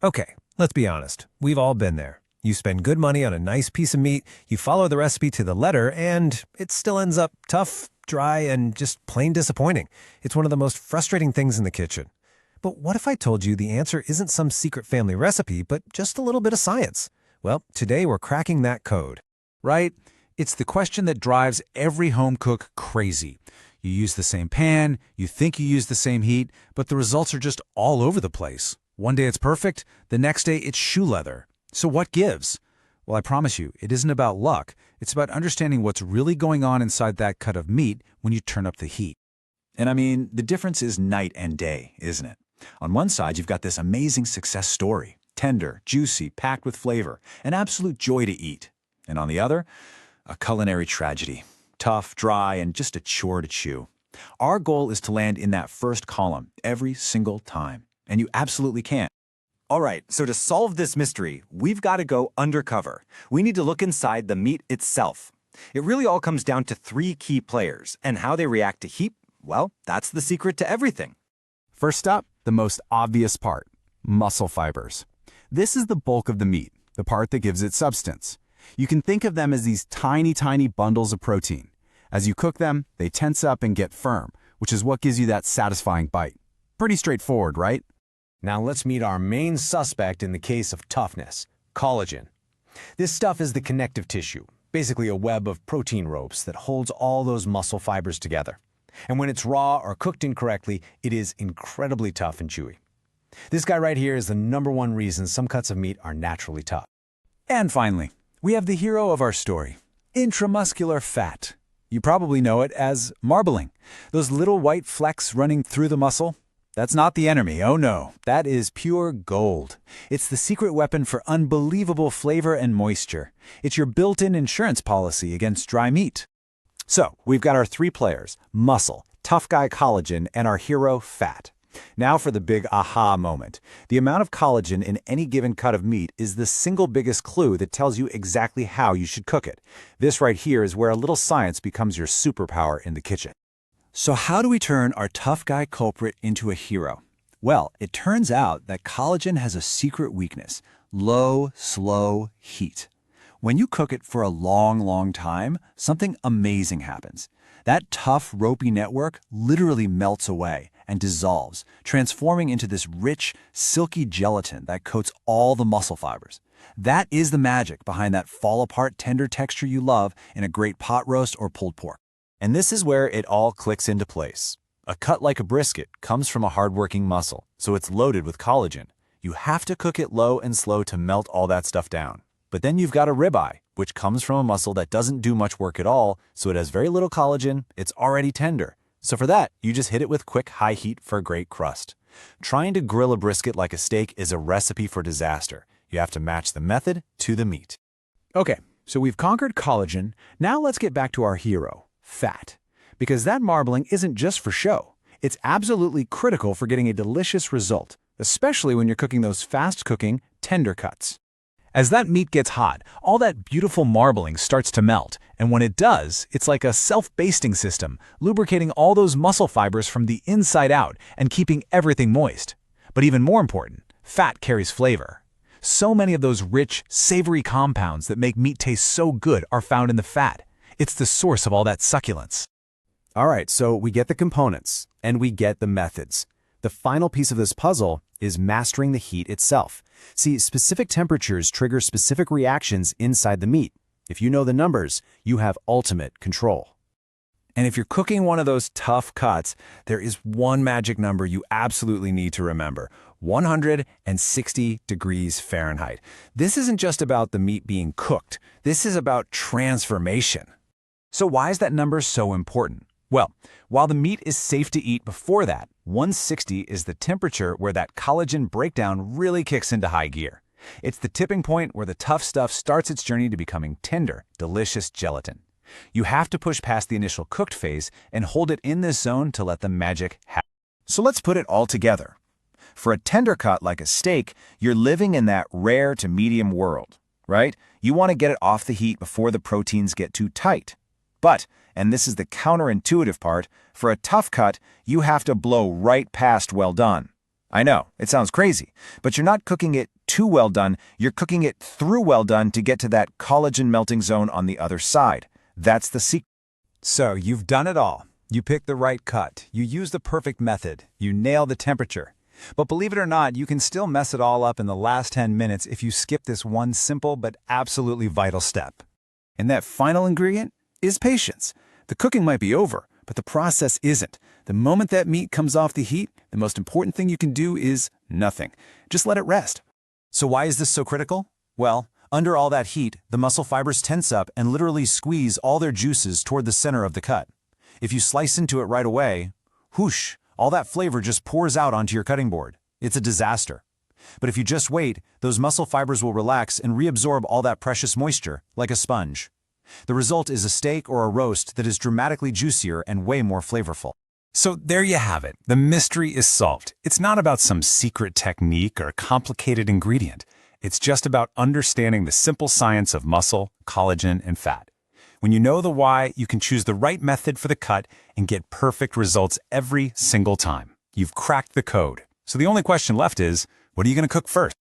Okay, let's be honest. We've all been there. You spend good money on a nice piece of meat, you follow the recipe to the letter, and it still ends up tough, dry, and just plain disappointing. It's one of the most frustrating things in the kitchen. But what if I told you the answer isn't some secret family recipe, but just a little bit of science? Well, today we're cracking that code. Right? It's the question that drives every home cook crazy. You use the same pan, you think you use the same heat, but the results are just all over the place. One day it's perfect, the next day it's shoe leather. So what gives? Well, I promise you, it isn't about luck. It's about understanding what's really going on inside that cut of meat when you turn up the heat. And I mean, the difference is night and day, isn't it? On one side, you've got this amazing success story. Tender, juicy, packed with flavor, an absolute joy to eat. And on the other, a culinary tragedy. Tough, dry, and just a chore to chew. Our goal is to land in that first column every single time. And you absolutely can. All right, so to solve this mystery, we've got to go undercover. We need to look inside the meat itself. It really all comes down to three key players, and how they react to heat, well, that's the secret to everything. First up, the most obvious part, muscle fibers. This is the bulk of the meat, the part that gives it substance. You can think of them as these tiny, tiny bundles of protein. As you cook them, they tense up and get firm, which is what gives you that satisfying bite. Pretty straightforward, right? Now let's meet our main suspect in the case of toughness, collagen. This stuff is the connective tissue, basically a web of protein ropes that holds all those muscle fibers together. And when it's raw or cooked incorrectly, it is incredibly tough and chewy. This guy right here is the #1 reason some cuts of meat are naturally tough. And finally, we have the hero of our story, intramuscular fat. You probably know it as marbling, those little white flecks running through the muscle. That's not the enemy, oh no, that is pure gold. It's the secret weapon for unbelievable flavor and moisture. It's your built-in insurance policy against dry meat. So, we've got our three players, muscle, tough guy collagen, and our hero, fat. Now for the big aha moment. The amount of collagen in any given cut of meat is the single biggest clue that tells you exactly how you should cook it. This right here is where a little science becomes your superpower in the kitchen. So how do we turn our tough guy culprit into a hero? Well, it turns out that collagen has a secret weakness: low, slow heat. When you cook it for a long, long time, something amazing happens. That tough, ropey network literally melts away and dissolves, transforming into this rich, silky gelatin that coats all the muscle fibers. That is the magic behind that fall-apart tender texture you love in a great pot roast or pulled pork. And this is where it all clicks into place. A cut like a brisket comes from a hardworking muscle, so it's loaded with collagen. You have to cook it low and slow to melt all that stuff down. But then you've got a ribeye, which comes from a muscle that doesn't do much work at all, so it has very little collagen, it's already tender. So for that, you just hit it with quick high heat for a great crust. Trying to grill a brisket like a steak is a recipe for disaster. You have to match the method to the meat. Okay, so we've conquered collagen. Now let's get back to our hero, fat. Because that marbling isn't just for show. It's absolutely critical for getting a delicious result, especially when you're cooking those fast-cooking, tender cuts. As that meat gets hot, all that beautiful marbling starts to melt, and when it does, it's like a self-basting system, lubricating all those muscle fibers from the inside out and keeping everything moist. But even more important, fat carries flavor. So many of those rich, savory compounds that make meat taste so good are found in the fat. It's the source of all that succulence. All right, so we get the components, and we get the methods. The final piece of this puzzle is mastering the heat itself. See, specific temperatures trigger specific reactions inside the meat. If you know the numbers, you have ultimate control. And if you're cooking one of those tough cuts, there is one magic number you absolutely need to remember: 160 degrees Fahrenheit. This isn't just about the meat being cooked. This is about transformation. So why is that number so important? Well, while the meat is safe to eat before that, 160 is the temperature where that collagen breakdown really kicks into high gear. It's the tipping point where the tough stuff starts its journey to becoming tender, delicious gelatin. You have to push past the initial cooked phase and hold it in this zone to let the magic happen. So let's put it all together. For a tender cut like a steak, you're living in that rare to medium world, right? You want to get it off the heat before the proteins get too tight. But, and this is the counterintuitive part, for a tough cut, you have to blow right past well done. I know, it sounds crazy, but you're not cooking it too well done, you're cooking it through well done to get to that collagen melting zone on the other side. That's the secret. So you've done it all. You picked the right cut, you used the perfect method, you nailed the temperature. But believe it or not, you can still mess it all up in the last 10 minutes if you skip this one simple but absolutely vital step. And that final ingredient is patience. The cooking might be over, but the process isn't. The moment that meat comes off the heat, the most important thing you can do is nothing. Just let it rest. So why is this so critical? Well, under all that heat, the muscle fibers tense up and literally squeeze all their juices toward the center of the cut. If you slice into it right away, whoosh, all that flavor just pours out onto your cutting board. It's a disaster. But if you just wait, those muscle fibers will relax and reabsorb all that precious moisture, like a sponge. The result is a steak or a roast that is dramatically juicier and way more flavorful. So there you have it. The mystery is solved. It's not about some secret technique or complicated ingredient. It's just about understanding the simple science of muscle, collagen, and fat. When you know the why, you can choose the right method for the cut and get perfect results every single time. You've cracked the code. So the only question left is, what are you going to cook first?